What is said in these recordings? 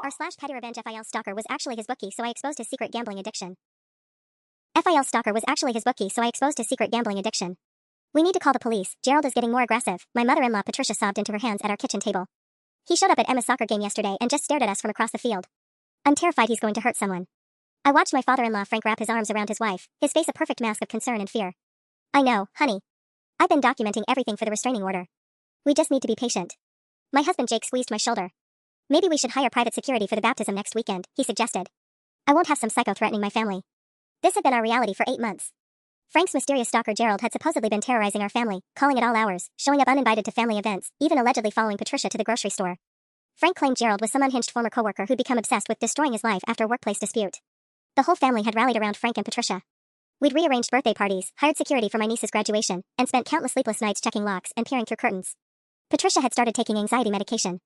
r/pettyrevenge FIL Stalker was actually his bookie, so I exposed his secret gambling addiction. FIL Stalker was actually his bookie, so I exposed his secret gambling addiction. We need to call the police. Gerald is getting more aggressive. My mother-in-law Patricia sobbed into her hands at our kitchen table. He showed up at Emma's soccer game yesterday and just stared at us from across the field. I'm terrified he's going to hurt someone. I watched my father-in-law Frank wrap his arms around his wife, his face a perfect mask of concern and fear. I know, honey. I've been documenting everything for the restraining order. We just need to be patient. My husband Jake squeezed my shoulder. Maybe we should hire private security for the baptism next weekend, he suggested. I won't have some psycho threatening my family. This had been our reality for 8 months. Frank's mysterious stalker Gerald had supposedly been terrorizing our family, calling at all hours, showing up uninvited to family events, even allegedly following Patricia to the grocery store. Frank claimed Gerald was some unhinged former coworker who'd become obsessed with destroying his life after a workplace dispute. The whole family had rallied around Frank and Patricia. We'd rearranged birthday parties, hired security for my niece's graduation, and spent countless sleepless nights checking locks and peering through curtains. Patricia had started taking anxiety medication.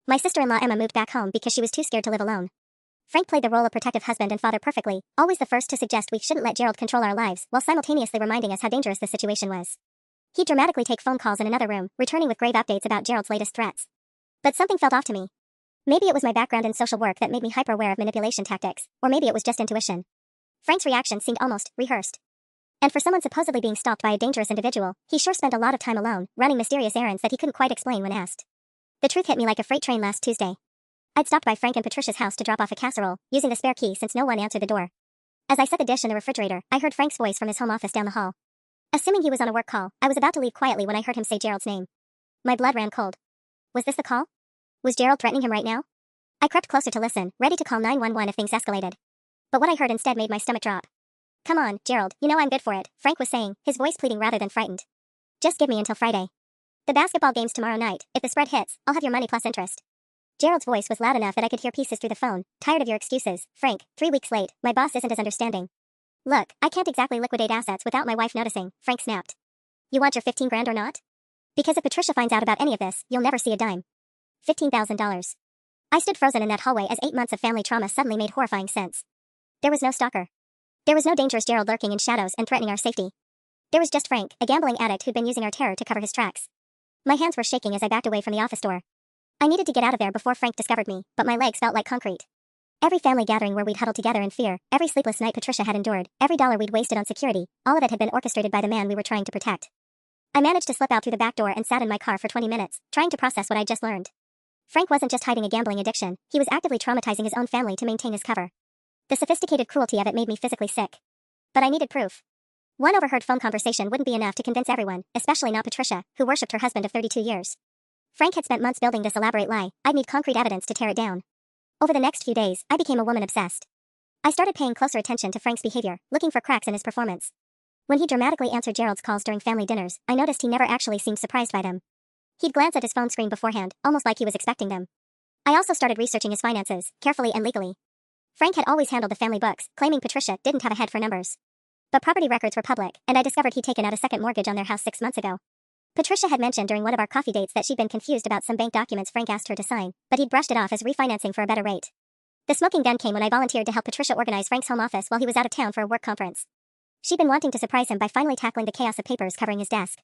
My sister-in-law Emma moved back home because she was too scared to live alone. Frank played the role of protective husband and father perfectly, always the first to suggest we shouldn't let Gerald control our lives, while simultaneously reminding us how dangerous the situation was. He'd dramatically take phone calls in another room, returning with grave updates about Gerald's latest threats. But something felt off to me. Maybe it was my background in social work that made me hyper-aware of manipulation tactics, or maybe it was just intuition. Frank's reaction seemed almost rehearsed. And for someone supposedly being stalked by a dangerous individual, he sure spent a lot of time alone, running mysterious errands that he couldn't quite explain when asked. The truth hit me like a freight train last Tuesday. I'd stopped by Frank and Patricia's house to drop off a casserole, using the spare key since no one answered the door. As I set the dish in the refrigerator, I heard Frank's voice from his home office down the hall. Assuming he was on a work call, I was about to leave quietly when I heard him say Gerald's name. My blood ran cold. Was this the call? Was Gerald threatening him right now? I crept closer to listen, ready to call 911 if things escalated. But what I heard instead made my stomach drop. Come on, Gerald, you know I'm good for it, Frank was saying, his voice pleading rather than frightened. Just give me until Friday. The basketball game's tomorrow night. If the spread hits, I'll have your money plus interest. Gerald's voice was loud enough that I could hear pieces through the phone. Tired of your excuses, Frank. 3 weeks late. My boss isn't as understanding. Look, I can't exactly liquidate assets without my wife noticing, Frank snapped. You want your 15 grand or not? Because if Patricia finds out about any of this, you'll never see a dime. $15,000. I stood frozen in that hallway as 8 months of family trauma suddenly made horrifying sense. There was no stalker. There was no dangerous Gerald lurking in shadows and threatening our safety. There was just Frank, a gambling addict who'd been using our terror to cover his tracks. My hands were shaking as I backed away from the office door. I needed to get out of there before Frank discovered me, but my legs felt like concrete. Every family gathering where we'd huddled together in fear, every sleepless night Patricia had endured, every dollar we'd wasted on security, all of it had been orchestrated by the man we were trying to protect. I managed to slip out through the back door and sat in my car for 20 minutes, trying to process what I'd just learned. Frank wasn't just hiding a gambling addiction, he was actively traumatizing his own family to maintain his cover. The sophisticated cruelty of it made me physically sick. But I needed proof. One overheard phone conversation wouldn't be enough to convince everyone, especially not Patricia, who worshipped her husband of 32 years. Frank had spent months building this elaborate lie. I'd need concrete evidence to tear it down. Over the next few days, I became a woman obsessed. I started paying closer attention to Frank's behavior, looking for cracks in his performance. When he dramatically answered Gerald's calls during family dinners, I noticed he never actually seemed surprised by them. He'd glance at his phone screen beforehand, almost like he was expecting them. I also started researching his finances, carefully and legally. Frank had always handled the family books, claiming Patricia didn't have a head for numbers. But property records were public, and I discovered he'd taken out a second mortgage on their house 6 months ago. Patricia had mentioned during one of our coffee dates that she'd been confused about some bank documents Frank asked her to sign, but he'd brushed it off as refinancing for a better rate. The smoking gun came when I volunteered to help Patricia organize Frank's home office while he was out of town for a work conference. She'd been wanting to surprise him by finally tackling the chaos of papers covering his desk.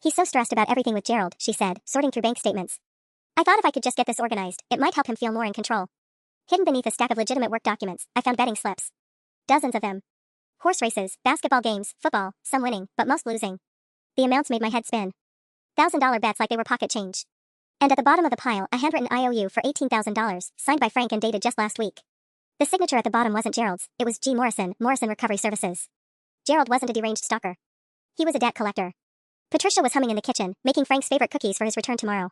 He's so stressed about everything with Gerald, she said, sorting through bank statements. I thought if I could just get this organized, it might help him feel more in control. Hidden beneath a stack of legitimate work documents, I found betting slips. Dozens of them. Horse races, basketball games, football, some winning, but most losing. The amounts made my head spin. $1,000 bets like they were pocket change. And at the bottom of the pile, a handwritten IOU for $18,000, signed by Frank and dated just last week. The signature at the bottom wasn't Gerald's, it was G. Morrison, Morrison Recovery Services. Gerald wasn't a deranged stalker. He was a debt collector. Patricia was humming in the kitchen, making Frank's favorite cookies for his return tomorrow.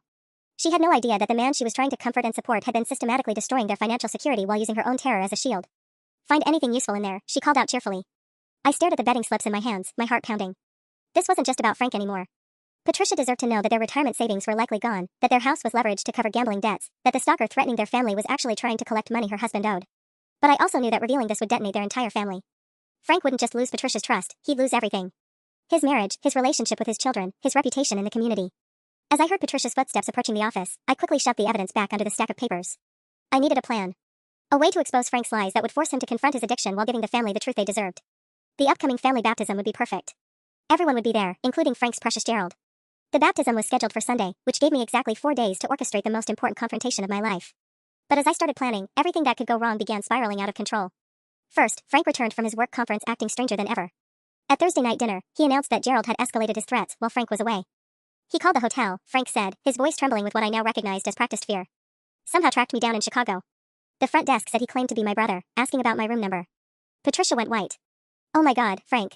She had no idea that the man she was trying to comfort and support had been systematically destroying their financial security while using her own terror as a shield. Find anything useful in there, she called out cheerfully. I stared at the betting slips in my hands, my heart pounding. This wasn't just about Frank anymore. Patricia deserved to know that their retirement savings were likely gone, that their house was leveraged to cover gambling debts, that the stalker threatening their family was actually trying to collect money her husband owed. But I also knew that revealing this would detonate their entire family. Frank wouldn't just lose Patricia's trust, he'd lose everything. His marriage, his relationship with his children, his reputation in the community. As I heard Patricia's footsteps approaching the office, I quickly shoved the evidence back under the stack of papers. I needed a plan. A way to expose Frank's lies that would force him to confront his addiction while giving the family the truth they deserved. The upcoming family baptism would be perfect. Everyone would be there, including Frank's precious Gerald. The baptism was scheduled for Sunday, which gave me exactly 4 days to orchestrate the most important confrontation of my life. But as I started planning, everything that could go wrong began spiraling out of control. First, Frank returned from his work conference acting stranger than ever. At Thursday night dinner, he announced that Gerald had escalated his threats while Frank was away. He called the hotel, Frank said, his voice trembling with what I now recognized as practiced fear. Somehow tracked me down in Chicago. The front desk said he claimed to be my brother, asking about my room number. Patricia went white. Oh my God, Frank.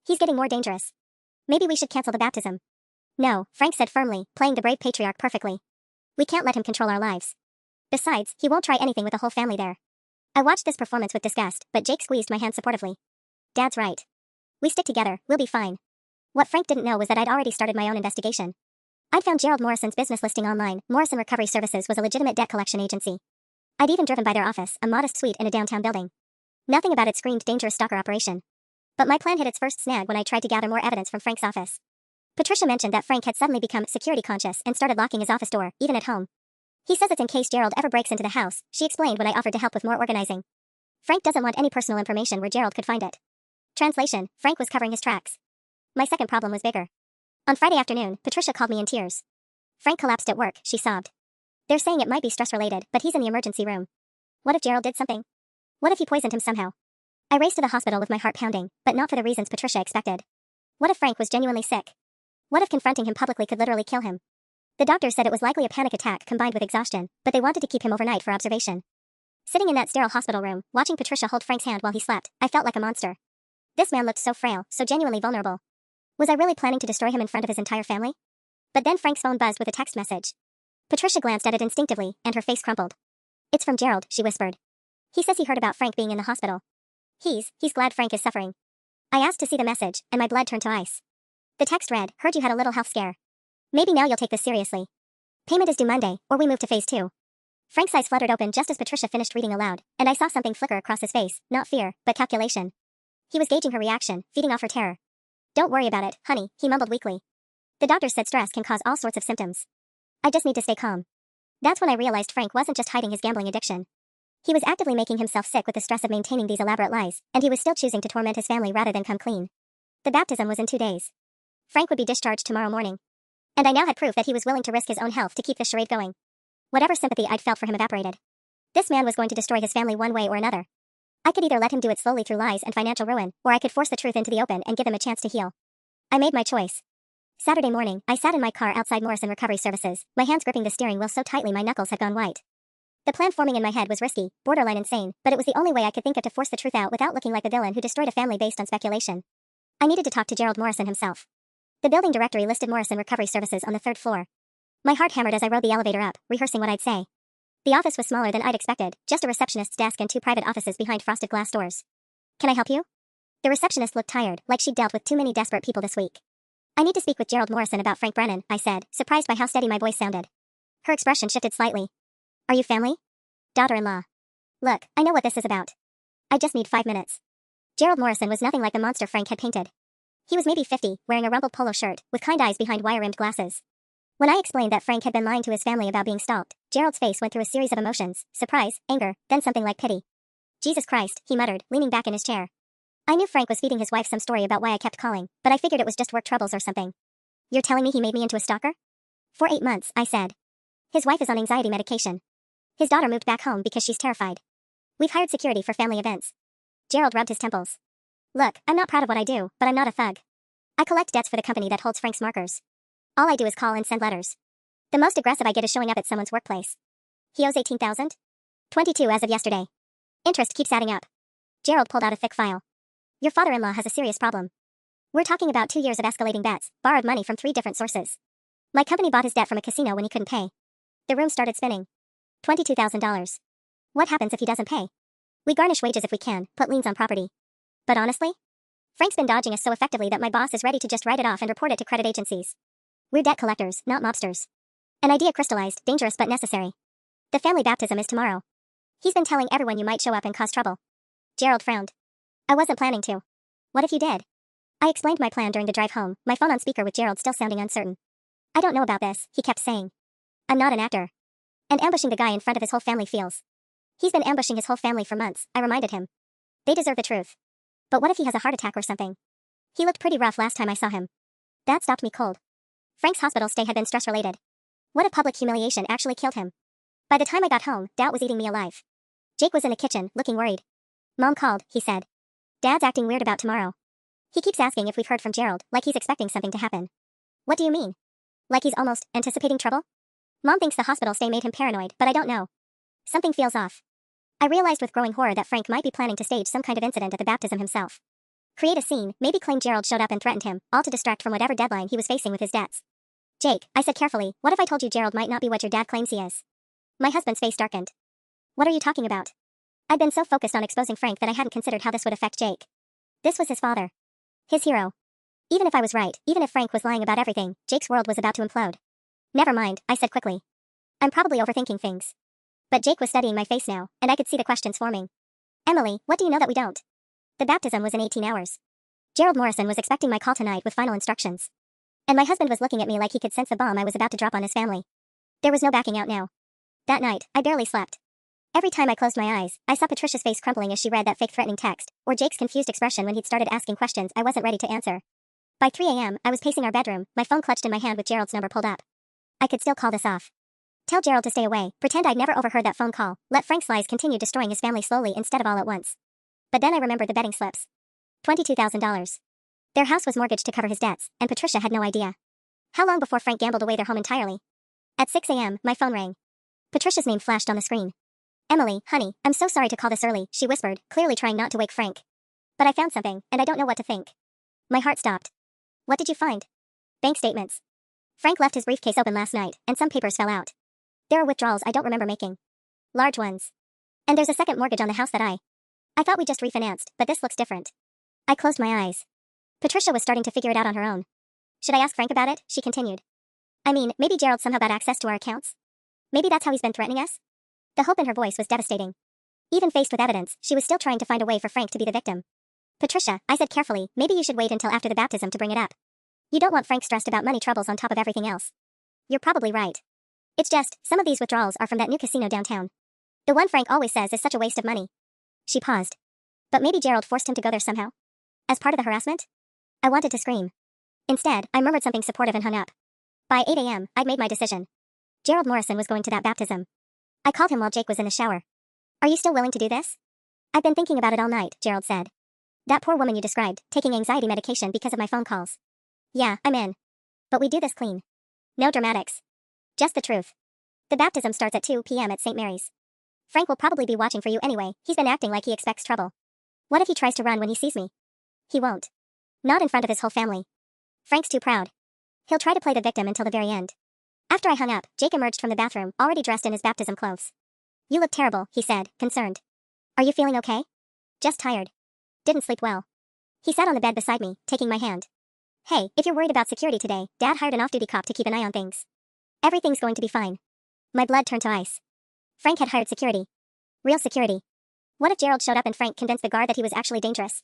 He's getting more dangerous. Maybe we should cancel the baptism. No, Frank said firmly, playing the brave patriarch perfectly. We can't let him control our lives. Besides, he won't try anything with the whole family there. I watched this performance with disgust, but Jake squeezed my hand supportively. Dad's right. We stick together, we'll be fine. What Frank didn't know was that I'd already started my own investigation. I'd found Gerald Morrison's business listing online. Morrison Recovery Services was a legitimate debt collection agency. I'd even driven by their office, a modest suite in a downtown building. Nothing about it screamed dangerous stalker operation. But my plan hit its first snag when I tried to gather more evidence from Frank's office. Patricia mentioned that Frank had suddenly become security conscious and started locking his office door, even at home. He says it's in case Gerald ever breaks into the house, she explained when I offered to help with more organizing. Frank doesn't want any personal information where Gerald could find it. Translation, Frank was covering his tracks. My second problem was bigger. On Friday afternoon, Patricia called me in tears. Frank collapsed at work, she sobbed. They're saying it might be stress-related, but he's in the emergency room. What if Gerald did something? What if he poisoned him somehow? I raced to the hospital with my heart pounding, but not for the reasons Patricia expected. What if Frank was genuinely sick? What if confronting him publicly could literally kill him? The doctors said it was likely a panic attack combined with exhaustion, but they wanted to keep him overnight for observation. Sitting in that sterile hospital room, watching Patricia hold Frank's hand while he slept, I felt like a monster. This man looked so frail, so genuinely vulnerable. Was I really planning to destroy him in front of his entire family? But then Frank's phone buzzed with a text message. Patricia glanced at it instinctively, and her face crumpled. It's from Gerald, she whispered. He says he heard about Frank being in the hospital. He's glad Frank is suffering. I asked to see the message, and my blood turned to ice. The text read, heard you had a little health scare. Maybe now you'll take this seriously. Payment is due Monday, or we move to phase 2. Frank's eyes fluttered open just as Patricia finished reading aloud, and I saw something flicker across his face, not fear, but calculation. He was gauging her reaction, feeding off her terror. Don't worry about it, honey, he mumbled weakly. The doctors said stress can cause all sorts of symptoms. I just need to stay calm. That's when I realized Frank wasn't just hiding his gambling addiction. He was actively making himself sick with the stress of maintaining these elaborate lies, and he was still choosing to torment his family rather than come clean. The baptism was in 2 days. Frank would be discharged tomorrow morning. And I now had proof that he was willing to risk his own health to keep this charade going. Whatever sympathy I'd felt for him evaporated. This man was going to destroy his family one way or another. I could either let him do it slowly through lies and financial ruin, or I could force the truth into the open and give him a chance to heal. I made my choice. Saturday morning, I sat in my car outside Morrison Recovery Services, my hands gripping the steering wheel so tightly my knuckles had gone white. The plan forming in my head was risky, borderline insane, but it was the only way I could think of to force the truth out without looking like the villain who destroyed a family based on speculation. I needed to talk to Gerald Morrison himself. The building directory listed Morrison Recovery Services on the 3rd floor. My heart hammered as I rode the elevator up, rehearsing what I'd say. The office was smaller than I'd expected, just a receptionist's desk and 2 private offices behind frosted glass doors. Can I help you? The receptionist looked tired, like she'd dealt with too many desperate people this week. I need to speak with Gerald Morrison about Frank Brennan, I said, surprised by how steady my voice sounded. Her expression shifted slightly. Are you family? Daughter-in-law. Look, I know what this is about. I just need 5 minutes. Gerald Morrison was nothing like the monster Frank had painted. He was maybe 50, wearing a rumpled polo shirt, with kind eyes behind wire-rimmed glasses. When I explained that Frank had been lying to his family about being stalked, Gerald's face went through a series of emotions, surprise, anger, then something like pity. Jesus Christ, he muttered, leaning back in his chair. I knew Frank was feeding his wife some story about why I kept calling, but I figured it was just work troubles or something. You're telling me he made me into a stalker? For 8 months, I said. His wife is on anxiety medication. His daughter moved back home because she's terrified. We've hired security for family events. Gerald rubbed his temples. Look, I'm not proud of what I do, but I'm not a thug. I collect debts for the company that holds Frank's markers. All I do is call and send letters. The most aggressive I get is showing up at someone's workplace. He owes $18,000? 22 as of yesterday. Interest keeps adding up. Gerald pulled out a thick file. Your father-in-law has a serious problem. We're talking about 2 years of escalating bets, borrowed money from 3 different sources. My company bought his debt from a casino when he couldn't pay. The room started spinning. $22,000. What happens if he doesn't pay? We garnish wages if we can, put liens on property. But honestly? Frank's been dodging us so effectively that my boss is ready to just write it off and report it to credit agencies. We're debt collectors, not mobsters. An idea crystallized, dangerous but necessary. The family baptism is tomorrow. He's been telling everyone you might show up and cause trouble. Gerald frowned. I wasn't planning to. What if you did? I explained my plan during the drive home, my phone on speaker with Gerald still sounding uncertain. I don't know about this, he kept saying. I'm not an actor. And ambushing the guy in front of his whole family feels. He's been ambushing his whole family for months, I reminded him. They deserve the truth. But what if he has a heart attack or something? He looked pretty rough last time I saw him. That stopped me cold. Frank's hospital stay had been stress-related. What if public humiliation actually killed him? By the time I got home, Dad was eating me alive. Jake was in the kitchen, looking worried. Mom called, he said. Dad's acting weird about tomorrow. He keeps asking if we've heard from Gerald, like he's expecting something to happen. What do you mean? Like he's almost anticipating trouble? Mom thinks the hospital stay made him paranoid, but I don't know. Something feels off. I realized with growing horror that Frank might be planning to stage some kind of incident at the baptism himself. Create a scene, maybe claim Gerald showed up and threatened him, all to distract from whatever deadline he was facing with his debts. Jake, I said carefully, what if I told you Gerald might not be what your dad claims he is? My husband's face darkened. What are you talking about? I'd been so focused on exposing Frank that I hadn't considered how this would affect Jake. This was his father. His hero. Even if I was right, even if Frank was lying about everything, Jake's world was about to implode. Never mind, I said quickly. I'm probably overthinking things. But Jake was studying my face now, and I could see the questions forming. Emily, what do you know that we don't? The baptism was in 18 hours. Gerald Morrison was expecting my call tonight with final instructions. And my husband was looking at me like he could sense the bomb I was about to drop on his family. There was no backing out now. That night, I barely slept. Every time I closed my eyes, I saw Patricia's face crumpling as she read that fake threatening text, or Jake's confused expression when he'd started asking questions I wasn't ready to answer. By 3 a.m., I was pacing our bedroom, my phone clutched in my hand with Gerald's number pulled up. I could still call this off. Tell Gerald to stay away, pretend I'd never overheard that phone call, let Frank's lies continue destroying his family slowly instead of all at once. But then I remembered the betting slips. $22,000. Their house was mortgaged to cover his debts, and Patricia had no idea. How long before Frank gambled away their home entirely? At 6 a.m., my phone rang. Patricia's name flashed on the screen. Emily, honey, I'm so sorry to call this early, she whispered, clearly trying not to wake Frank. But I found something, and I don't know what to think. My heart stopped. What did you find? Bank statements. Frank left his briefcase open last night, and some papers fell out. There are withdrawals I don't remember making. Large ones. And there's a second mortgage on the house that I thought we just refinanced, but this looks different. I closed my eyes. Patricia was starting to figure it out on her own. Should I ask Frank about it? She continued. I mean, maybe Gerald somehow got access to our accounts? Maybe that's how he's been threatening us? The hope in her voice was devastating. Even faced with evidence, she was still trying to find a way for Frank to be the victim. Patricia, I said carefully, maybe you should wait until after the baptism to bring it up. You don't want Frank stressed about money troubles on top of everything else. You're probably right. It's just, some of these withdrawals are from that new casino downtown. The one Frank always says is such a waste of money. She paused. But maybe Gerald forced him to go there somehow? As part of the harassment? I wanted to scream. Instead, I murmured something supportive and hung up. By 8 a.m., I'd made my decision. Gerald Morrison was going to that baptism. I called him while Jake was in the shower. Are you still willing to do this? I've been thinking about it all night, Gerald said. That poor woman you described, taking anxiety medication because of my phone calls. Yeah, I'm in. But we do this clean. No dramatics. Just the truth. The baptism starts at 2 p.m. at St. Mary's. Frank will probably be watching for you anyway, he's been acting like he expects trouble. What if he tries to run when he sees me? He won't. Not in front of his whole family. Frank's too proud. He'll try to play the victim until the very end. After I hung up, Jake emerged from the bathroom, already dressed in his baptism clothes. You look terrible, he said, concerned. Are you feeling okay? Just tired. Didn't sleep well. He sat on the bed beside me, taking my hand. Hey, if you're worried about security today, Dad hired an off-duty cop to keep an eye on things. Everything's going to be fine. My blood turned to ice. Frank had hired security. Real security. What if Gerald showed up and Frank convinced the guard that he was actually dangerous?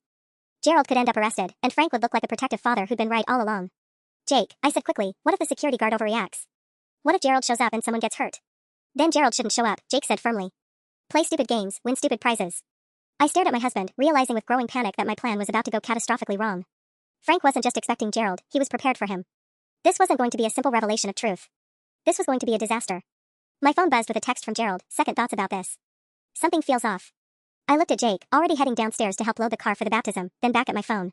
Gerald could end up arrested, and Frank would look like a protective father who'd been right all along. Jake, I said quickly, what if the security guard overreacts? What if Gerald shows up and someone gets hurt? Then Gerald shouldn't show up, Jake said firmly. Play stupid games, win stupid prizes. I stared at my husband, realizing with growing panic that my plan was about to go catastrophically wrong. Frank wasn't just expecting Gerald, he was prepared for him. This wasn't going to be a simple revelation of truth. This was going to be a disaster. My phone buzzed with a text from Gerald, second thoughts about this. Something feels off. I looked at Jake, already heading downstairs to help load the car for the baptism, then back at my phone.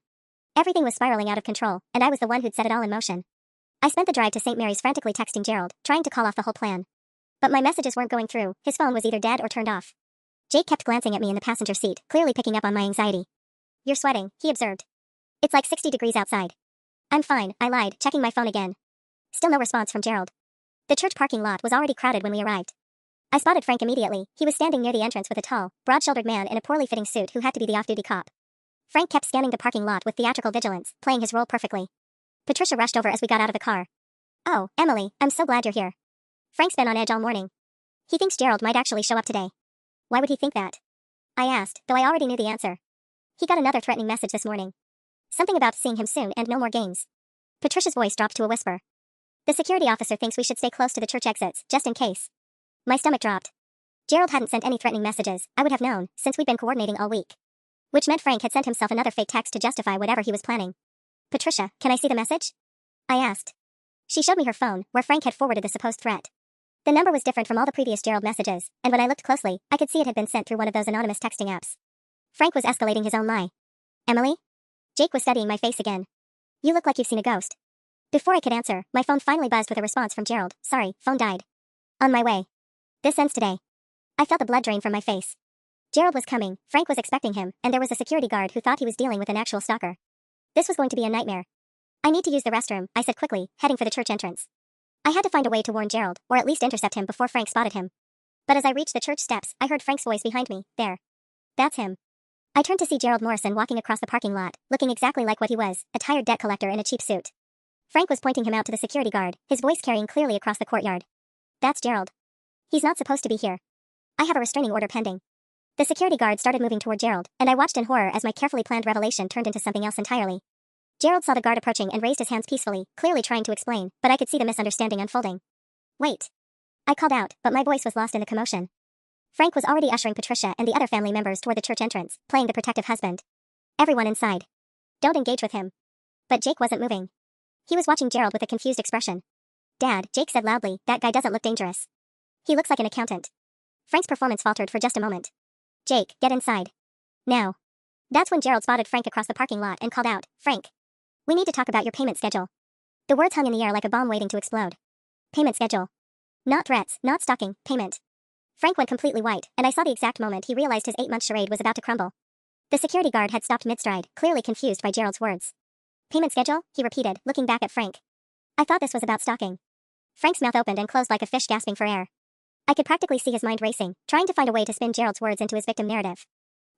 Everything was spiraling out of control, and I was the one who'd set it all in motion. I spent the drive to St. Mary's frantically texting Gerald, trying to call off the whole plan. But my messages weren't going through, his phone was either dead or turned off. Jake kept glancing at me in the passenger seat, clearly picking up on my anxiety. You're sweating, he observed. It's like 60 degrees outside. I'm fine, I lied, checking my phone again. Still no response from Gerald. The church parking lot was already crowded when we arrived. I spotted Frank immediately, he was standing near the entrance with a tall, broad-shouldered man in a poorly fitting suit who had to be the off-duty cop. Frank kept scanning the parking lot with theatrical vigilance, playing his role perfectly. Patricia rushed over as we got out of the car. Oh, Emily, I'm so glad you're here. Frank's been on edge all morning. He thinks Gerald might actually show up today. Why would he think that? I asked, though I already knew the answer. He got another threatening message this morning. Something about seeing him soon and no more games. Patricia's voice dropped to a whisper. The security officer thinks we should stay close to the church exits, just in case. My stomach dropped. Gerald hadn't sent any threatening messages, I would have known, since we'd been coordinating all week. Which meant Frank had sent himself another fake text to justify whatever he was planning. Patricia, can I see the message? I asked. She showed me her phone, where Frank had forwarded the supposed threat. The number was different from all the previous Gerald messages, and when I looked closely, I could see it had been sent through one of those anonymous texting apps. Frank was escalating his own lie. Emily? Jake was studying my face again. You look like you've seen a ghost. Before I could answer, my phone finally buzzed with a response from Gerald. Sorry, phone died. On my way. This ends today. I felt the blood drain from my face. Gerald was coming, Frank was expecting him, and there was a security guard who thought he was dealing with an actual stalker. This was going to be a nightmare. I need to use the restroom, I said quickly, heading for the church entrance. I had to find a way to warn Gerald, or at least intercept him before Frank spotted him. But as I reached the church steps, I heard Frank's voice behind me. There. That's him. I turned to see Gerald Morrison walking across the parking lot, looking exactly like what he was, a tired debt collector in a cheap suit. Frank was pointing him out to the security guard, his voice carrying clearly across the courtyard. That's Gerald. He's not supposed to be here. I have a restraining order pending. The security guard started moving toward Gerald, and I watched in horror as my carefully planned revelation turned into something else entirely. Gerald saw the guard approaching and raised his hands peacefully, clearly trying to explain, but I could see the misunderstanding unfolding. Wait. I called out, but my voice was lost in the commotion. Frank was already ushering Patricia and the other family members toward the church entrance, playing the protective husband. Everyone inside. Don't engage with him. But Jake wasn't moving. He was watching Gerald with a confused expression. Dad, Jake said loudly, that guy doesn't look dangerous. He looks like an accountant. Frank's performance faltered for just a moment. Jake, get inside. Now. That's when Gerald spotted Frank across the parking lot and called out, Frank. We need to talk about your payment schedule. The words hung in the air like a bomb waiting to explode. Payment schedule. Not threats, not stalking, payment. Frank went completely white, and I saw the exact moment he realized his 8-month charade was about to crumble. The security guard had stopped mid-stride, clearly confused by Gerald's words. Payment schedule? He repeated, looking back at Frank. I thought this was about stalking. Frank's mouth opened and closed like a fish gasping for air. I could practically see his mind racing, trying to find a way to spin Gerald's words into his victim narrative.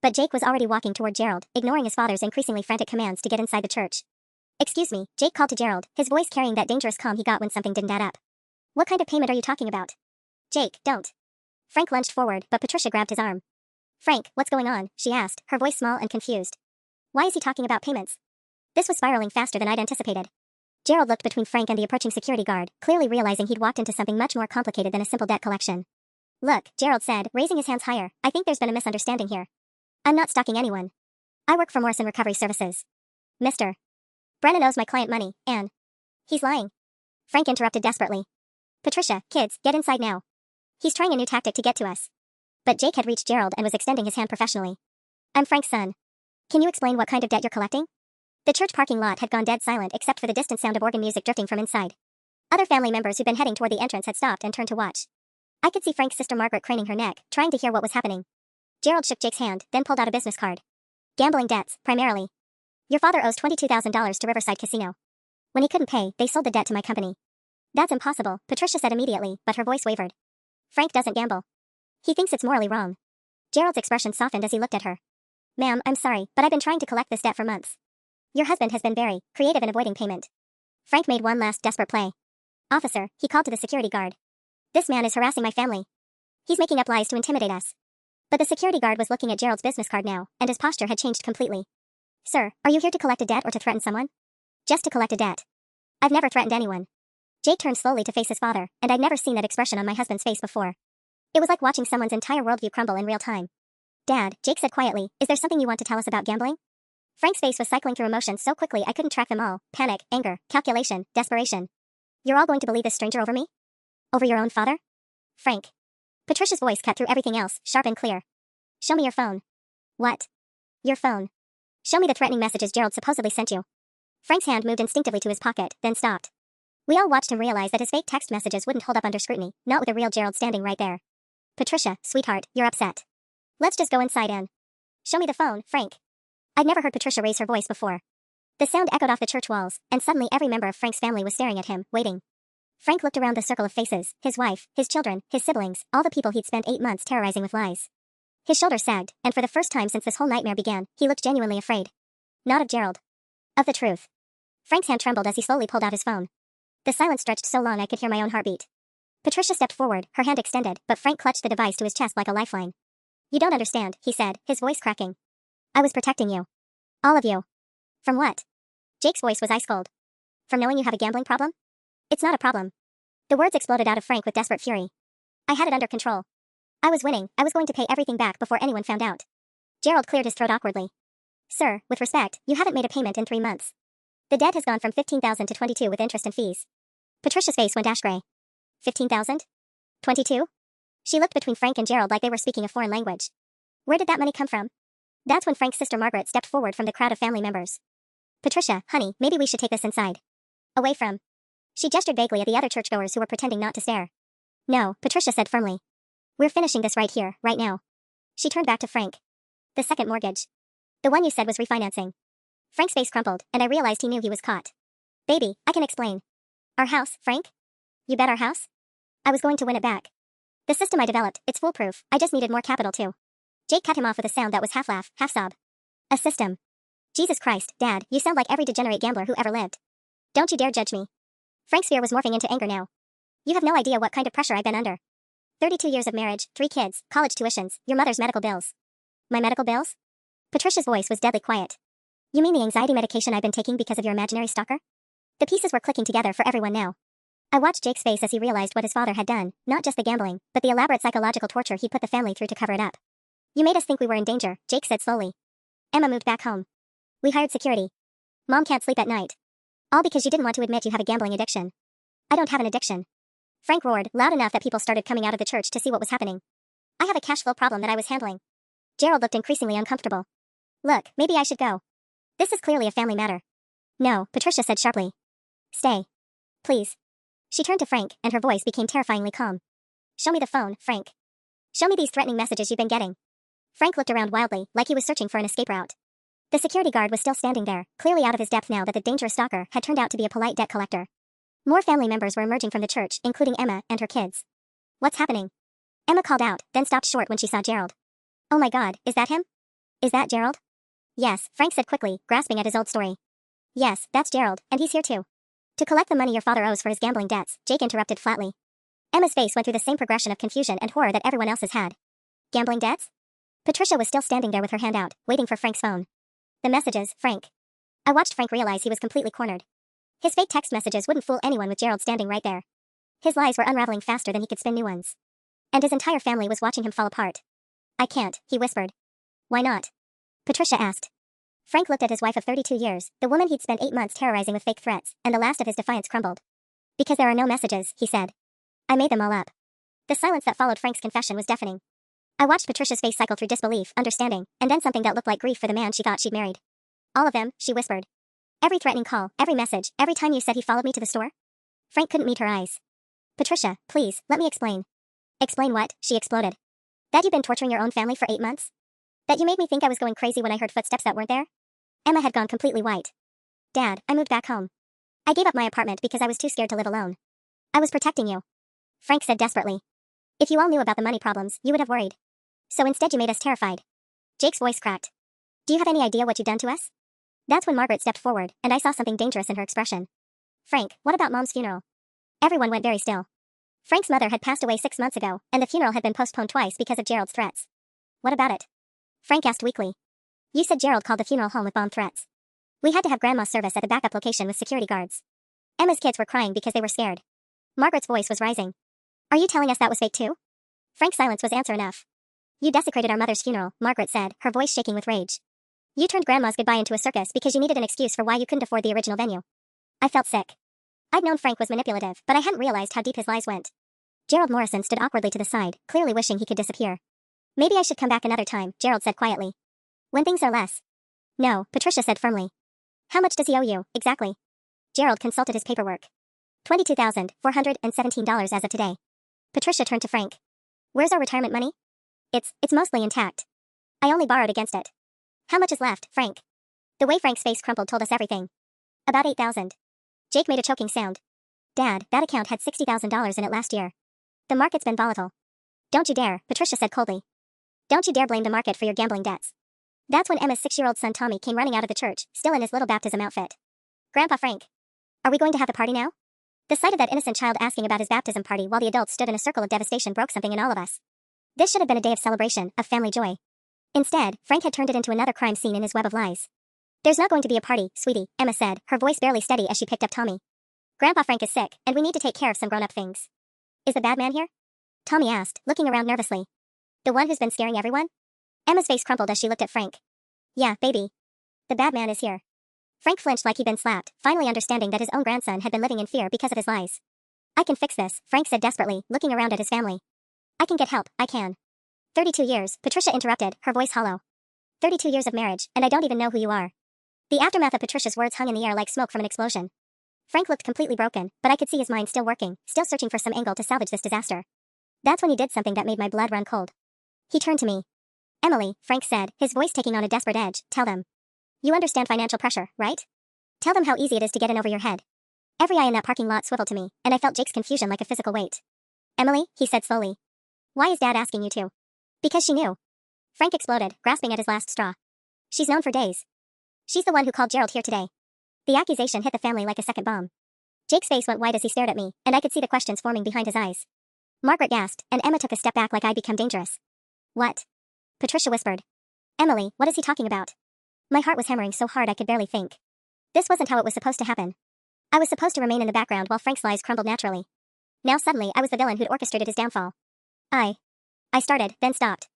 But Jake was already walking toward Gerald, ignoring his father's increasingly frantic commands to get inside the church. Excuse me, Jake called to Gerald, his voice carrying that dangerous calm he got when something didn't add up. What kind of payment are you talking about? Jake, don't. Frank lunged forward, but Patricia grabbed his arm. Frank, what's going on? She asked, her voice small and confused. Why is he talking about payments? This was spiraling faster than I'd anticipated. Gerald looked between Frank and the approaching security guard, clearly realizing he'd walked into something much more complicated than a simple debt collection. Look, Gerald said, raising his hands higher, I think there's been a misunderstanding here. I'm not stalking anyone. I work for Morrison Recovery Services. Mr. Brennan owes my client money, and he's lying. Frank interrupted desperately. Patricia, kids, get inside now. He's trying a new tactic to get to us. But Jake had reached Gerald and was extending his hand professionally. I'm Frank's son. Can you explain what kind of debt you're collecting? The church parking lot had gone dead silent except for the distant sound of organ music drifting from inside. Other family members who'd been heading toward the entrance had stopped and turned to watch. I could see Frank's sister Margaret craning her neck, trying to hear what was happening. Gerald shook Jake's hand, then pulled out a business card. Gambling debts, primarily. Your father owes $22,000 to Riverside Casino. When he couldn't pay, they sold the debt to my company. That's impossible, Patricia said immediately, but her voice wavered. Frank doesn't gamble. He thinks it's morally wrong. Gerald's expression softened as he looked at her. Ma'am, I'm sorry, but I've been trying to collect this debt for months. Your husband has been very creative in avoiding payment. Frank made one last desperate play. Officer, he called to the security guard. This man is harassing my family. He's making up lies to intimidate us. But the security guard was looking at Gerald's business card now, and his posture had changed completely. Sir, are you here to collect a debt or to threaten someone? Just to collect a debt. I've never threatened anyone. Jake turned slowly to face his father, and I'd never seen that expression on my husband's face before. It was like watching someone's entire worldview crumble in real time. Dad, Jake said quietly, is there something you want to tell us about gambling? Frank's face was cycling through emotions so quickly I couldn't track them all. Panic, anger, calculation, desperation. You're all going to believe this stranger over me? Over your own father? Frank. Patricia's voice cut through everything else, sharp and clear. Show me your phone. What? Your phone. Show me the threatening messages Gerald supposedly sent you. Frank's hand moved instinctively to his pocket, then stopped. We all watched him realize that his fake text messages wouldn't hold up under scrutiny, not with a real Gerald standing right there. Patricia, sweetheart, you're upset. Let's just go inside and show me the phone, Frank. I'd never heard Patricia raise her voice before. The sound echoed off the church walls, and suddenly every member of Frank's family was staring at him, waiting. Frank looked around the circle of faces, his wife, his children, his siblings, all the people he'd spent 8 months terrorizing with lies. His shoulders sagged, and for the first time since this whole nightmare began, he looked genuinely afraid. Not of Gerald. Of the truth. Frank's hand trembled as he slowly pulled out his phone. The silence stretched so long I could hear my own heartbeat. Patricia stepped forward, her hand extended, but Frank clutched the device to his chest like a lifeline. You don't understand, he said, his voice cracking. I was protecting you. All of you. From what? Jake's voice was ice cold. From knowing you have a gambling problem? It's not a problem. The words exploded out of Frank with desperate fury. I had it under control. I was winning, I was going to pay everything back before anyone found out. Gerald cleared his throat awkwardly. Sir, with respect, you haven't made a payment in 3 months. The debt has gone from $15,000 to $22,000 with interest and fees. Patricia's face went ash gray. $15,000? 22? She looked between Frank and Gerald like they were speaking a foreign language. Where did that money come from? That's when Frank's sister Margaret stepped forward from the crowd of family members. Patricia, honey, maybe we should take this inside. Away from. She gestured vaguely at the other churchgoers who were pretending not to stare. No, Patricia said firmly. We're finishing this right here, right now. She turned back to Frank. The second mortgage. The one you said was refinancing. Frank's face crumpled, and I realized he knew he was caught. Baby, I can explain. Our house, Frank? You bet our house? I was going to win it back. The system I developed, it's foolproof, I just needed more capital too. Jake cut him off with a sound that was half laugh, half sob. A system. Jesus Christ, Dad, you sound like every degenerate gambler who ever lived. Don't you dare judge me. Frank's fear was morphing into anger now. You have no idea what kind of pressure I've been under. 32 years of marriage, 3 kids, college tuitions, your mother's medical bills. My medical bills? Patricia's voice was deadly quiet. You mean the anxiety medication I've been taking because of your imaginary stalker? The pieces were clicking together for everyone now. I watched Jake's face as he realized what his father had done, not just the gambling, but the elaborate psychological torture he'd put the family through to cover it up. You made us think we were in danger, Jake said slowly. Emma moved back home. We hired security. Mom can't sleep at night. All because you didn't want to admit you have a gambling addiction. I don't have an addiction. Frank roared, loud enough that people started coming out of the church to see what was happening. I have a cash flow problem that I was handling. Gerald looked increasingly uncomfortable. Look, maybe I should go. This is clearly a family matter. No, Patricia said sharply. Stay. Please. She turned to Frank, and her voice became terrifyingly calm. Show me the phone, Frank. Show me these threatening messages you've been getting. Frank looked around wildly, like he was searching for an escape route. The security guard was still standing there, clearly out of his depth now that the dangerous stalker had turned out to be a polite debt collector. More family members were emerging from the church, including Emma and her kids. What's happening? Emma called out, then stopped short when she saw Gerald. Oh my God, is that him? Is that Gerald? Yes, Frank said quickly, grasping at his old story. Yes, that's Gerald, and he's here too. To collect the money your father owes for his gambling debts, Jake interrupted flatly. Emma's face went through the same progression of confusion and horror that everyone else's had. Gambling debts? Patricia was still standing there with her hand out, waiting for Frank's phone. The messages, Frank. I watched Frank realize he was completely cornered. His fake text messages wouldn't fool anyone with Gerald standing right there. His lies were unraveling faster than he could spin new ones. And his entire family was watching him fall apart. I can't, he whispered. Why not? Patricia asked. Frank looked at his wife of 32 years, the woman he'd spent 8 months terrorizing with fake threats, and the last of his defiance crumbled. Because there are no messages, he said. I made them all up. The silence that followed Frank's confession was deafening. I watched Patricia's face cycle through disbelief, understanding, and then something that looked like grief for the man she thought she'd married. All of them, she whispered. Every threatening call, every message, every time you said he followed me to the store? Frank couldn't meet her eyes. Patricia, please, let me explain. Explain what? She exploded. That you've been torturing your own family for 8 months? That you made me think I was going crazy when I heard footsteps that weren't there? Emma had gone completely white. Dad, I moved back home. I gave up my apartment because I was too scared to live alone. I was protecting you. Frank said desperately. If you all knew about the money problems, you would have worried. So instead you made us terrified. Jake's voice cracked. Do you have any idea what you've done to us? That's when Margaret stepped forward, and I saw something dangerous in her expression. Frank, what about Mom's funeral? Everyone went very still. Frank's mother had passed away 6 months ago, and the funeral had been postponed twice because of Gerald's threats. What about it? Frank asked weakly. You said Gerald called the funeral home with bomb threats. We had to have Grandma's service at the backup location with security guards. Emma's kids were crying because they were scared. Margaret's voice was rising. Are you telling us that was fake too? Frank's silence was answer enough. You desecrated our mother's funeral, Margaret said, her voice shaking with rage. You turned Grandma's goodbye into a circus because you needed an excuse for why you couldn't afford the original venue. I felt sick. I'd known Frank was manipulative, but I hadn't realized how deep his lies went. Gerald Morrison stood awkwardly to the side, clearly wishing he could disappear. Maybe I should come back another time, Gerald said quietly. When things are less. No, Patricia said firmly. How much does he owe you, exactly? Gerald consulted his paperwork. $22,417 as of today. Patricia turned to Frank. Where's our retirement money? It's mostly intact. I only borrowed against it. How much is left, Frank? The way Frank's face crumpled told us everything. About $8,000. Jake made a choking sound. Dad, that account had $60,000 in it last year. The market's been volatile. Don't you dare, Patricia said coldly. Don't you dare blame the market for your gambling debts. That's when Emma's 6-year-old son Tommy came running out of the church, still in his little baptism outfit. Grandpa Frank. Are we going to have a party now? The sight of that innocent child asking about his baptism party while the adults stood in a circle of devastation broke something in all of us. This should have been a day of celebration, of family joy. Instead, Frank had turned it into another crime scene in his web of lies. There's not going to be a party, sweetie, Emma said, her voice barely steady as she picked up Tommy. Grandpa Frank is sick, and we need to take care of some grown-up things. Is the bad man here? Tommy asked, looking around nervously. The one who's been scaring everyone? Emma's face crumpled as she looked at Frank. Yeah, baby. The bad man is here. Frank flinched like he'd been slapped, finally understanding that his own grandson had been living in fear because of his lies. I can fix this, Frank said desperately, looking around at his family. I can get help, I can. 32 years, Patricia interrupted, her voice hollow. 32 years of marriage, and I don't even know who you are. The aftermath of Patricia's words hung in the air like smoke from an explosion. Frank looked completely broken, but I could see his mind still working, still searching for some angle to salvage this disaster. That's when he did something that made my blood run cold. He turned to me. Emily, Frank said, his voice taking on a desperate edge, tell them. You understand financial pressure, right? Tell them how easy it is to get in over your head. Every eye in that parking lot swiveled to me, and I felt Jake's confusion like a physical weight. Emily, he said slowly. Why is Dad asking you to? Because she knew. Frank exploded, grasping at his last straw. She's known for days. She's the one who called Gerald here today. The accusation hit the family like a second bomb. Jake's face went white as he stared at me, and I could see the questions forming behind his eyes. Margaret gasped, and Emma took a step back like I'd become dangerous. What? Patricia whispered. Emily, what is he talking about? My heart was hammering so hard I could barely think. This wasn't how it was supposed to happen. I was supposed to remain in the background while Frank's lies crumbled naturally. Now suddenly I was the villain who'd orchestrated his downfall. I started, then stopped.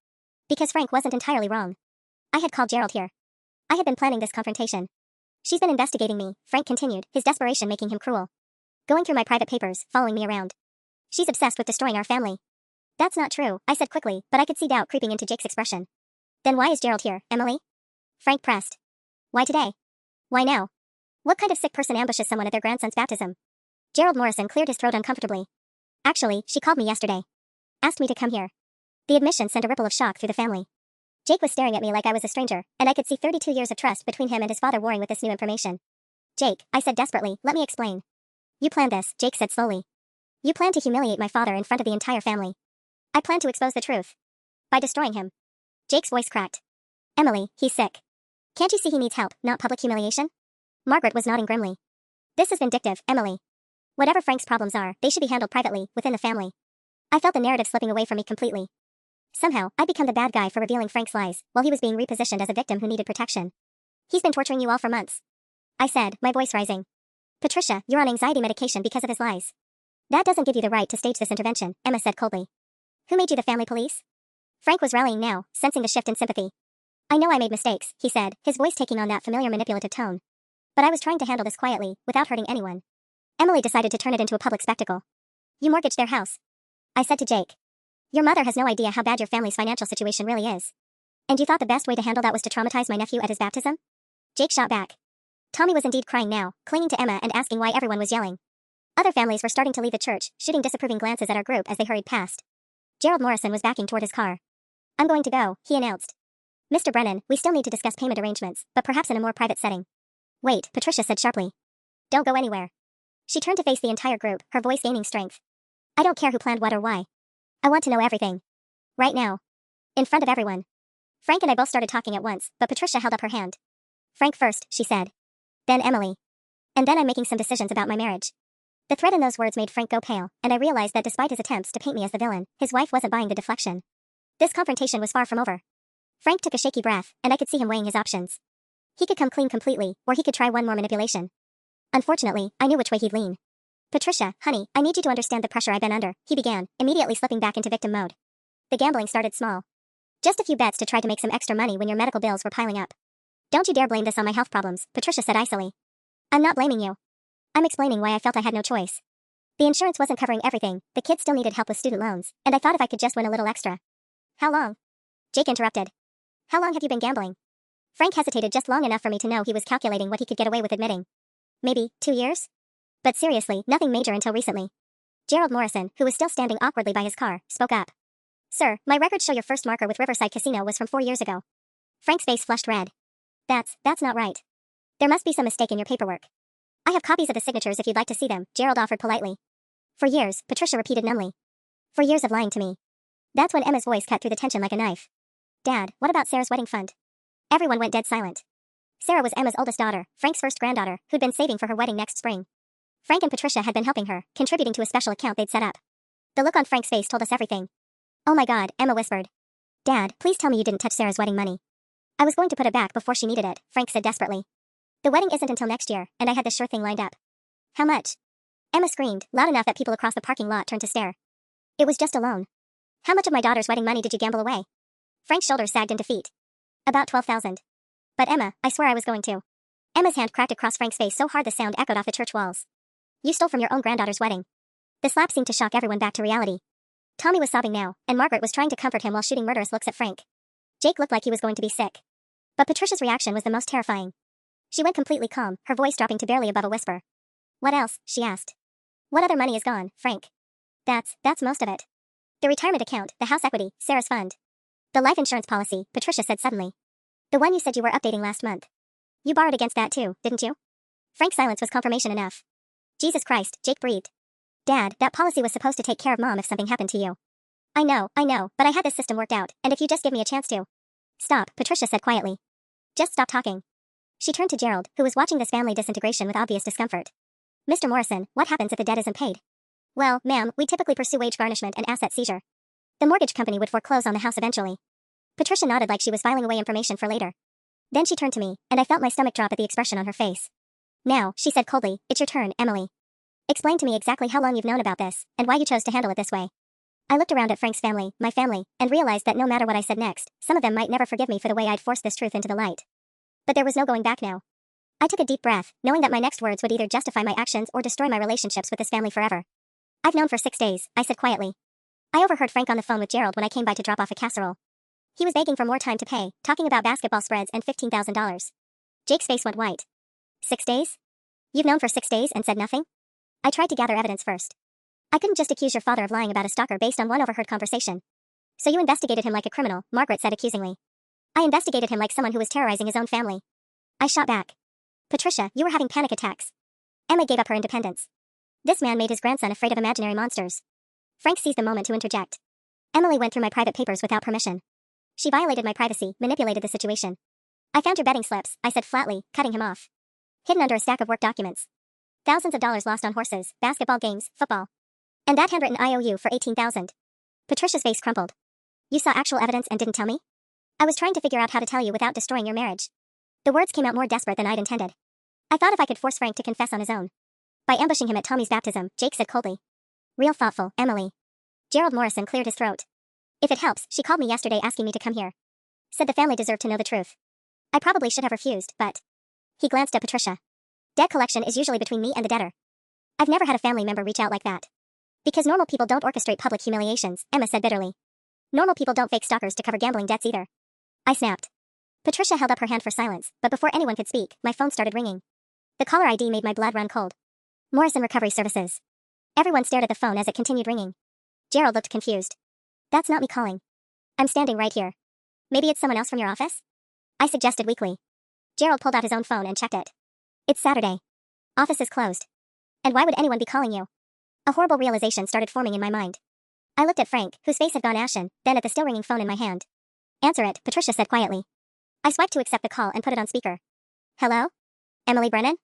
Because Frank wasn't entirely wrong. I had called Gerald here. I had been planning this confrontation. She's been investigating me, Frank continued, his desperation making him cruel. Going through my private papers, following me around. She's obsessed with destroying our family. That's not true, I said quickly, but I could see doubt creeping into Jake's expression. Then why is Gerald here, Emily? Frank pressed. Why today? Why now? What kind of sick person ambushes someone at their grandson's baptism? Gerald Morrison cleared his throat uncomfortably. Actually, she called me yesterday. Asked me to come here. The admission sent a ripple of shock through the family. Jake was staring at me like I was a stranger, and I could see 32 years of trust between him and his father warring with this new information. Jake, I said desperately, let me explain. You planned this, Jake said slowly. You planned to humiliate my father in front of the entire family. I planned to expose the truth. By destroying him. Jake's voice cracked. Emily, he's sick. Can't you see he needs help, not public humiliation? Margaret was nodding grimly. This is vindictive, Emily. Whatever Frank's problems are, they should be handled privately, within the family. I felt the narrative slipping away from me completely. Somehow, I'd become the bad guy for revealing Frank's lies, while he was being repositioned as a victim who needed protection. He's been torturing you all for months. I said, my voice rising. Patricia, you're on anxiety medication because of his lies. That doesn't give you the right to stage this intervention, Emma said coldly. Who made you the family police? Frank was rallying now, sensing the shift in sympathy. I know I made mistakes, he said, his voice taking on that familiar manipulative tone. But I was trying to handle this quietly, without hurting anyone. Emily decided to turn it into a public spectacle. You mortgaged their house. I said to Jake. Your mother has no idea how bad your family's financial situation really is. And you thought the best way to handle that was to traumatize my nephew at his baptism? Jake shot back. Tommy was indeed crying now, clinging to Emma and asking why everyone was yelling. Other families were starting to leave the church, shooting disapproving glances at our group as they hurried past. Gerald Morrison was backing toward his car. I'm going to go, he announced. Mr. Brennan, we still need to discuss payment arrangements, but perhaps in a more private setting. Wait, Patricia said sharply. Don't go anywhere. She turned to face the entire group, her voice gaining strength. I don't care who planned what or why. I want to know everything. Right now. In front of everyone. Frank and I both started talking at once, but Patricia held up her hand. Frank first, she said. Then Emily. And then I'm making some decisions about my marriage. The threat in those words made Frank go pale, and I realized that despite his attempts to paint me as the villain, his wife wasn't buying the deflection. This confrontation was far from over. Frank took a shaky breath, and I could see him weighing his options. He could come clean completely, or he could try one more manipulation. Unfortunately, I knew which way he'd lean. Patricia, honey, I need you to understand the pressure I've been under, he began, immediately slipping back into victim mode. The gambling started small. Just a few bets to try to make some extra money when your medical bills were piling up. Don't you dare blame this on my health problems, Patricia said icily. I'm not blaming you. I'm explaining why I felt I had no choice. The insurance wasn't covering everything, the kids still needed help with student loans, and I thought if I could just win a little extra. How long? Jake interrupted. How long have you been gambling? Frank hesitated just long enough for me to know he was calculating what he could get away with admitting. Maybe 2 years? But seriously, nothing major until recently. Gerald Morrison, who was still standing awkwardly by his car, spoke up. Sir, my records show your first marker with Riverside Casino was from 4 years ago. Frank's face flushed red. That's not right. There must be some mistake in your paperwork. I have copies of the signatures if you'd like to see them, Gerald offered politely. For years, Patricia repeated numbly. For years of lying to me. That's when Emma's voice cut through the tension like a knife. Dad, what about Sarah's wedding fund? Everyone went dead silent. Sarah was Emma's oldest daughter, Frank's first granddaughter, who'd been saving for her wedding next spring. Frank and Patricia had been helping her, contributing to a special account they'd set up. The look on Frank's face told us everything. Oh my God, Emma whispered. Dad, please tell me you didn't touch Sarah's wedding money. I was going to put it back before she needed it, Frank said desperately. The wedding isn't until next year, and I had this sure thing lined up. How much? Emma screamed, loud enough that people across the parking lot turned to stare. It was just a loan. How much of my daughter's wedding money did you gamble away? Frank's shoulders sagged in defeat. About 12,000. But Emma, I swear I was going to. Emma's hand cracked across Frank's face so hard the sound echoed off the church walls. You stole from your own granddaughter's wedding. The slap seemed to shock everyone back to reality. Tommy was sobbing now, and Margaret was trying to comfort him while shooting murderous looks at Frank. Jake looked like he was going to be sick. But Patricia's reaction was the most terrifying. She went completely calm, her voice dropping to barely above a whisper. What else? She asked. What other money is gone, Frank? That's most of it. The retirement account, the house equity, Sarah's fund. The life insurance policy, Patricia said suddenly. The one you said you were updating last month. You borrowed against that too, didn't you? Frank's silence was confirmation enough. Jesus Christ, Jake breathed. Dad, that policy was supposed to take care of Mom if something happened to you. I know, but I had this system worked out, and if you just give me a chance to. Stop, Patricia said quietly. Just stop talking. She turned to Gerald, who was watching this family disintegration with obvious discomfort. Mr. Morrison, what happens if the debt isn't paid? Well, ma'am, we typically pursue wage garnishment and asset seizure. The mortgage company would foreclose on the house eventually. Patricia nodded like she was filing away information for later. Then she turned to me, and I felt my stomach drop at the expression on her face. Now, she said coldly, it's your turn, Emily. Explain to me exactly how long you've known about this, and why you chose to handle it this way. I looked around at Frank's family, my family, and realized that no matter what I said next, some of them might never forgive me for the way I'd forced this truth into the light. But there was no going back now. I took a deep breath, knowing that my next words would either justify my actions or destroy my relationships with this family forever. I've known for 6 days, I said quietly. I overheard Frank on the phone with Gerald when I came by to drop off a casserole. He was begging for more time to pay, talking about basketball spreads and $15,000. Jake's face went white. 6 days? You've known for 6 days and said nothing? I tried to gather evidence first. I couldn't just accuse your father of lying about a stalker based on one overheard conversation. So you investigated him like a criminal, Margaret said accusingly. I investigated him like someone who was terrorizing his own family. I shot back. Patricia, you were having panic attacks. Emma gave up her independence. This man made his grandson afraid of imaginary monsters. Frank seized the moment to interject. Emily went through my private papers without permission. She violated my privacy, manipulated the situation. I found your betting slips, I said flatly, cutting him off. Hidden under a stack of work documents. Thousands of dollars lost on horses, basketball games, football. And that handwritten IOU for $18,000. Patricia's face crumpled. You saw actual evidence and didn't tell me? I was trying to figure out how to tell you without destroying your marriage. The words came out more desperate than I'd intended. I thought if I could force Frank to confess on his own. By ambushing him at Tommy's baptism, Jake said coldly. Real thoughtful, Emily. Gerald Morrison cleared his throat. If it helps, she called me yesterday asking me to come here. Said the family deserved to know the truth. I probably should have refused, but... He glanced at Patricia. Debt collection is usually between me and the debtor. I've never had a family member reach out like that. Because normal people don't orchestrate public humiliations, Emma said bitterly. Normal people don't fake stalkers to cover gambling debts either. I snapped. Patricia held up her hand for silence, but before anyone could speak, my phone started ringing. The caller ID made my blood run cold. Morrison Recovery Services. Everyone stared at the phone as it continued ringing. Gerald looked confused. That's not me calling. I'm standing right here. Maybe it's someone else from your office? I suggested weakly. Gerald pulled out his own phone and checked it. It's Saturday. Office is closed. And why would anyone be calling you? A horrible realization started forming in my mind. I looked at Frank, whose face had gone ashen, then at the still ringing phone in my hand. Answer it, Patricia said quietly. I swiped to accept the call and put it on speaker. Hello? Emily Brennan?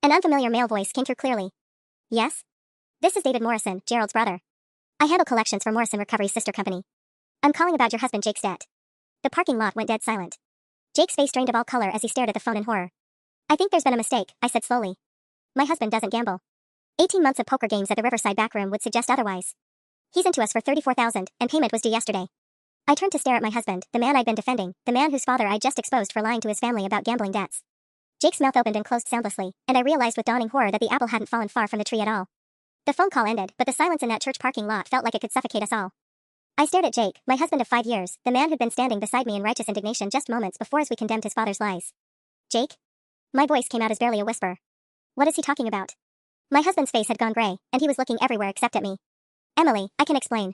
An unfamiliar male voice came through clearly. Yes? This is David Morrison, Gerald's brother. I handle collections for Morrison Recovery's sister company. I'm calling about your husband Jake's debt. The parking lot went dead silent. Jake's face drained of all color as he stared at the phone in horror. I think there's been a mistake, I said slowly. My husband doesn't gamble. 18 months of poker games at the Riverside backroom would suggest otherwise. He's into us for $34,000, and payment was due yesterday. I turned to stare at my husband, the man I'd been defending, the man whose father I'd just exposed for lying to his family about gambling debts. Jake's mouth opened and closed soundlessly, and I realized with dawning horror that the apple hadn't fallen far from the tree at all. The phone call ended, but the silence in that church parking lot felt like it could suffocate us all. I stared at Jake, my husband of 5 years, the man who'd been standing beside me in righteous indignation just moments before as we condemned his father's lies. Jake? My voice came out as barely a whisper. What is he talking about? My husband's face had gone gray, and he was looking everywhere except at me. Emily, I can explain.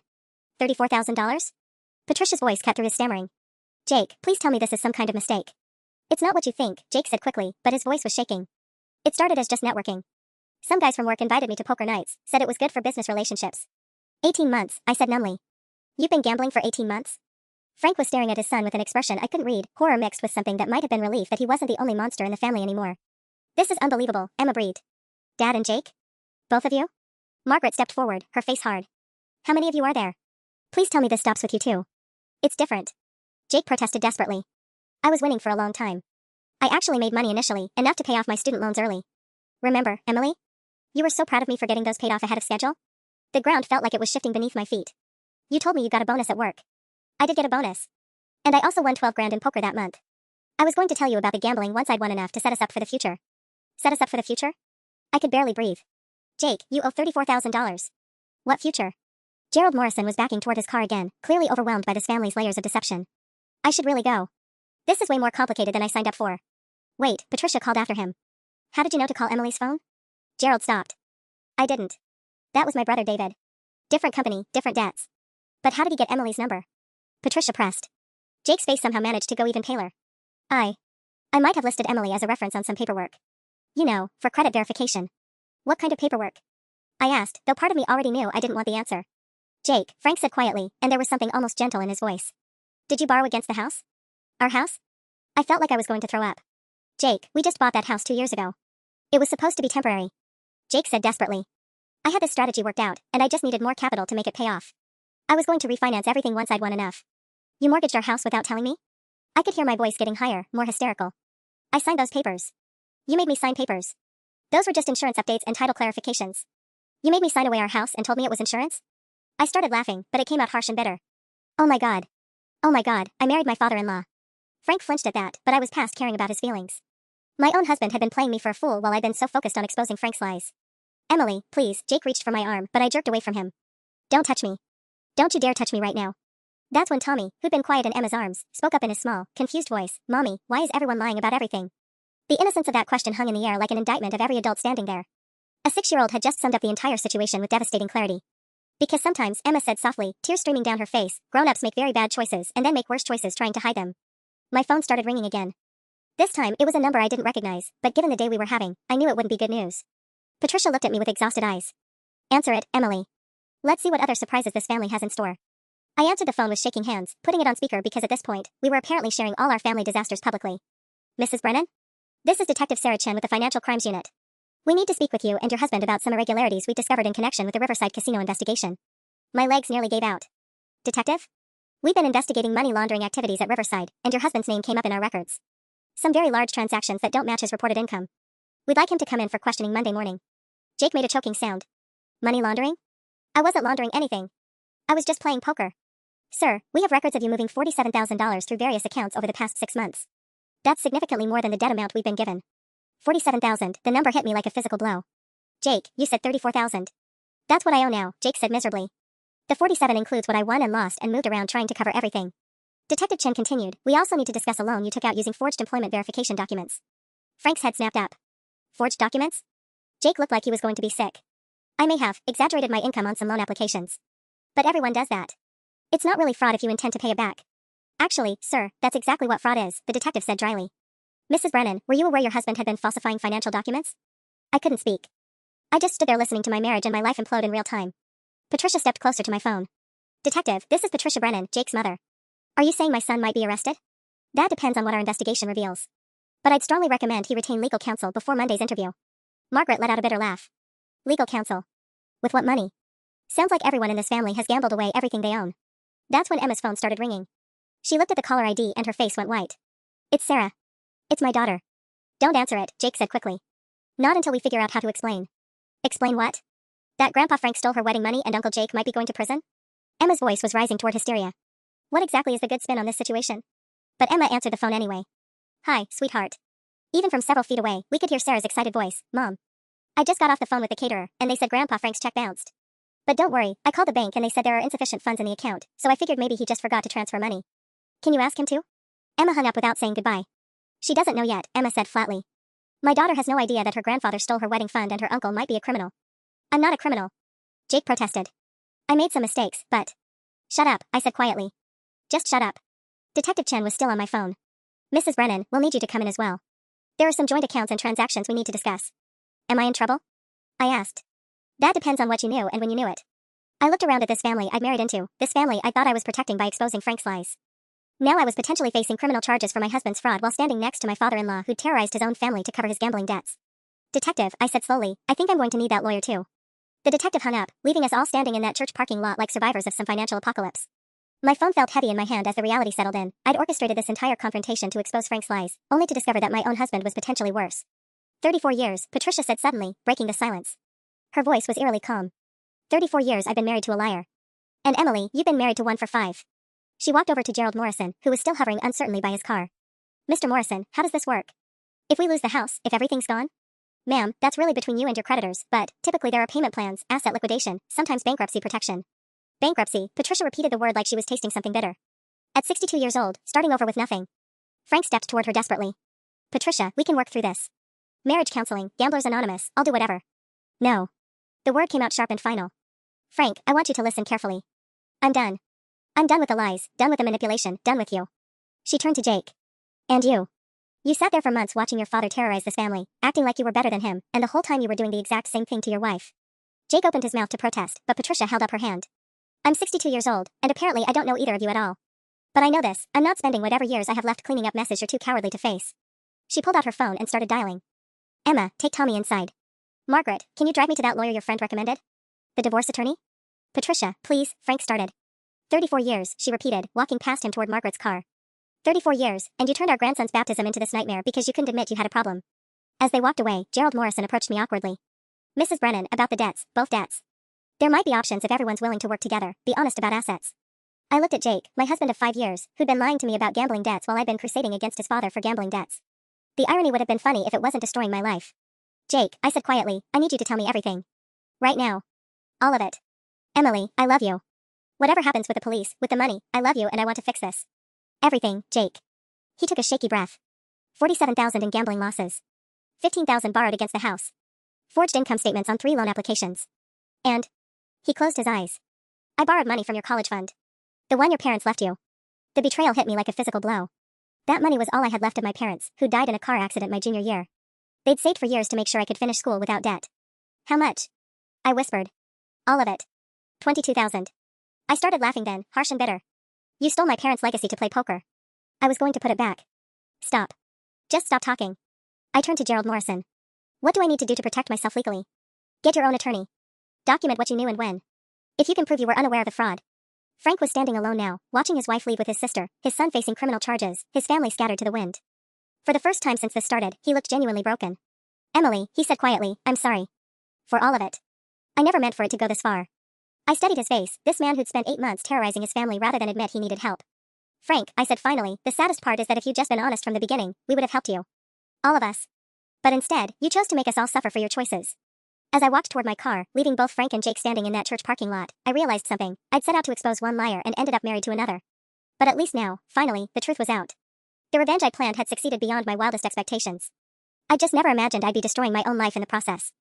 $34,000? Patricia's voice cut through his stammering. Jake, please tell me this is some kind of mistake. It's not what you think, Jake said quickly, but his voice was shaking. It started as just networking. Some guys from work invited me to poker nights, said it was good for business relationships. 18 months, I said numbly. You've been gambling for 18 months? Frank was staring at his son with an expression I couldn't read, horror mixed with something that might have been relief that he wasn't the only monster in the family anymore. This is unbelievable, Emma breathed. Dad and Jake? Both of you? Margaret stepped forward, her face hard. How many of you are there? Please tell me this stops with you too. It's different. Jake protested desperately. I was winning for a long time. I actually made money initially, enough to pay off my student loans early. Remember, Emily? You were so proud of me for getting those paid off ahead of schedule? The ground felt like it was shifting beneath my feet. You told me you got a bonus at work. I did get a bonus. And I also won 12 grand in poker that month. I was going to tell you about the gambling once I'd won enough to set us up for the future. Set us up for the future? I could barely breathe. Jake, you owe $34,000. What future? Gerald Morrison was backing toward his car again, clearly overwhelmed by this family's layers of deception. I should really go. This is way more complicated than I signed up for. Wait, Patricia called after him. How did you know to call Emily's phone? Gerald stopped. I didn't. That was my brother David. Different company, different debts. But how did he get Emily's number? Patricia pressed. Jake's face somehow managed to go even paler. I might have listed Emily as a reference on some paperwork. You know, for credit verification. What kind of paperwork? I asked, though part of me already knew I didn't want the answer. Jake, Frank said quietly, and there was something almost gentle in his voice. Did you borrow against the house? Our house? I felt like I was going to throw up. Jake, we just bought that house 2 years ago. It was supposed to be temporary. Jake said desperately. I had this strategy worked out, and I just needed more capital to make it pay off. I was going to refinance everything once I'd won enough. You mortgaged our house without telling me? I could hear my voice getting higher, more hysterical. I signed those papers. You made me sign papers. Those were just insurance updates and title clarifications. You made me sign away our house and told me it was insurance? I started laughing, but it came out harsh and bitter. Oh my god. Oh my god, I married my father-in-law. Frank flinched at that, but I was past caring about his feelings. My own husband had been playing me for a fool while I'd been so focused on exposing Frank's lies. Emily, please, Jake reached for my arm, but I jerked away from him. Don't touch me. Don't you dare touch me right now. That's when Tommy, who'd been quiet in Emma's arms, spoke up in his small, confused voice. Mommy, why is everyone lying about everything? The innocence of that question hung in the air like an indictment of every adult standing there. A 6-year-old had just summed up the entire situation with devastating clarity. Because sometimes, Emma said softly, tears streaming down her face, grown-ups make very bad choices and then make worse choices trying to hide them. My phone started ringing again. This time, it was a number I didn't recognize, but given the day we were having, I knew it wouldn't be good news. Patricia looked at me with exhausted eyes. Answer it, Emily. Let's see what other surprises this family has in store. I answered the phone with shaking hands, putting it on speaker because at this point, we were apparently sharing all our family disasters publicly. Mrs. Brennan? This is Detective Sarah Chen with the Financial Crimes Unit. We need to speak with you and your husband about some irregularities we discovered in connection with the Riverside Casino investigation. My legs nearly gave out. Detective? We've been investigating money laundering activities at Riverside, and your husband's name came up in our records. Some very large transactions that don't match his reported income. We'd like him to come in for questioning Monday morning. Jake made a choking sound. Money laundering? I wasn't laundering anything. I was just playing poker. Sir, we have records of you moving $47,000 through various accounts over the past 6 months. That's significantly more than the debt amount we've been given. 47,000, the number hit me like a physical blow. Jake, you said 34,000. That's what I owe now, Jake said miserably. The 47 includes what I won and lost and moved around trying to cover everything. Detective Chen continued, we also need to discuss a loan you took out using forged employment verification documents. Frank's head snapped up. Forged documents? Jake looked like he was going to be sick. I may have exaggerated my income on some loan applications. But everyone does that. It's not really fraud if you intend to pay it back. Actually, sir, that's exactly what fraud is, the detective said dryly. Mrs. Brennan, were you aware your husband had been falsifying financial documents? I couldn't speak. I just stood there listening to my marriage and my life implode in real time. Patricia stepped closer to my phone. Detective, this is Patricia Brennan, Jake's mother. Are you saying my son might be arrested? That depends on what our investigation reveals. But I'd strongly recommend he retain legal counsel before Monday's interview. Margaret let out a bitter laugh. Legal counsel? With what money? Sounds like everyone in this family has gambled away everything they own. That's when Emma's phone started ringing. She looked at the caller ID and her face went white. It's Sarah. It's my daughter. Don't answer it, Jake said quickly. Not until we figure out how to explain. Explain what? That Grandpa Frank stole her wedding money and Uncle Jake might be going to prison? Emma's voice was rising toward hysteria. What exactly is the good spin on this situation? But Emma answered the phone anyway. Hi, sweetheart. Even from several feet away, we could hear Sarah's excited voice. Mom. I just got off the phone with the caterer, and they said Grandpa Frank's check bounced. But don't worry, I called the bank and they said there are insufficient funds in the account, so I figured maybe he just forgot to transfer money. Can you ask him to? Emma hung up without saying goodbye. She doesn't know yet, Emma said flatly. My daughter has no idea that her grandfather stole her wedding fund and her uncle might be a criminal. I'm not a criminal. Jake protested. I made some mistakes, but... Shut up, I said quietly. Just shut up. Detective Chen was still on my phone. Mrs. Brennan, we'll need you to come in as well. There are some joint accounts and transactions we need to discuss. Am I in trouble? I asked. That depends on what you knew and when you knew it. I looked around at this family I'd married into, this family I thought I was protecting by exposing Frank's lies. Now I was potentially facing criminal charges for my husband's fraud while standing next to my father-in-law who'd terrorized his own family to cover his gambling debts. Detective, I said slowly, I think I'm going to need that lawyer too. The detective hung up, leaving us all standing in that church parking lot like survivors of some financial apocalypse. My phone felt heavy in my hand as the reality settled in. I'd orchestrated this entire confrontation to expose Frank's lies, only to discover that my own husband was potentially worse. 34 years, Patricia said suddenly, breaking the silence. Her voice was eerily calm. 34 years I've been married to a liar. And Emily, you've been married to one for 5. She walked over to Gerald Morrison, who was still hovering uncertainly by his car. Mr. Morrison, how does this work? If we lose the house, if everything's gone? Ma'am, that's really between you and your creditors, but typically there are payment plans, asset liquidation, sometimes bankruptcy protection. Bankruptcy, Patricia repeated the word like she was tasting something bitter. At 62 years old, starting over with nothing. Frank stepped toward her desperately. Patricia, we can work through this. Marriage counseling, Gamblers Anonymous, I'll do whatever. No. The word came out sharp and final. Frank, I want you to listen carefully. I'm done. I'm done with the lies, done with the manipulation, done with you. She turned to Jake. And you. You sat there for months watching your father terrorize this family, acting like you were better than him, and the whole time you were doing the exact same thing to your wife. Jake opened his mouth to protest, but Patricia held up her hand. I'm 62 years old, and apparently I don't know either of you at all. But I know this, I'm not spending whatever years I have left cleaning up messes you're too cowardly to face. She pulled out her phone and started dialing. Emma, take Tommy inside. Margaret, can you drive me to that lawyer your friend recommended? The divorce attorney? Patricia, please, Frank started. 34 years, she repeated, walking past him toward Margaret's car. 34 years, and you turned our grandson's baptism into this nightmare because you couldn't admit you had a problem. As they walked away, Gerald Morrison approached me awkwardly. Mrs. Brennan, about the debts, both debts. There might be options if everyone's willing to work together, be honest about assets. I looked at Jake, my husband of 5 years, who'd been lying to me about gambling debts while I'd been crusading against his father for gambling debts. The irony would have been funny if it wasn't destroying my life. Jake, I said quietly, I need you to tell me everything. Right now. All of it. Emily, I love you. Whatever happens with the police, with the money, I love you and I want to fix this. Everything, Jake. He took a shaky breath. 47,000 in gambling losses. 15,000 borrowed against the house. Forged income statements on 3 loan applications. And he closed his eyes. I borrowed money from your college fund. The one your parents left you. The betrayal hit me like a physical blow. That money was all I had left of my parents, who died in a car accident my junior year. They'd saved for years to make sure I could finish school without debt. How much? I whispered. All of it. 22,000. I started laughing then, harsh and bitter. You stole my parents' legacy to play poker. I was going to put it back. Stop. Just stop talking. I turned to Gerald Morrison. What do I need to do to protect myself legally? Get your own attorney. Document what you knew and when. If you can prove you were unaware of the fraud. Frank was standing alone now, watching his wife leave with his sister, his son facing criminal charges, his family scattered to the wind. For the first time since this started, he looked genuinely broken. Emily, he said quietly, I'm sorry. For all of it. I never meant for it to go this far. I studied his face, this man who'd spent 8 months terrorizing his family rather than admit he needed help. Frank, I said finally, the saddest part is that if you'd just been honest from the beginning, we would have helped you. All of us. But instead, you chose to make us all suffer for your choices. As I walked toward my car, leaving both Frank and Jake standing in that church parking lot, I realized something. I'd set out to expose one liar and ended up married to another. But at least now, finally, the truth was out. The revenge I planned had succeeded beyond my wildest expectations. I just never imagined I'd be destroying my own life in the process.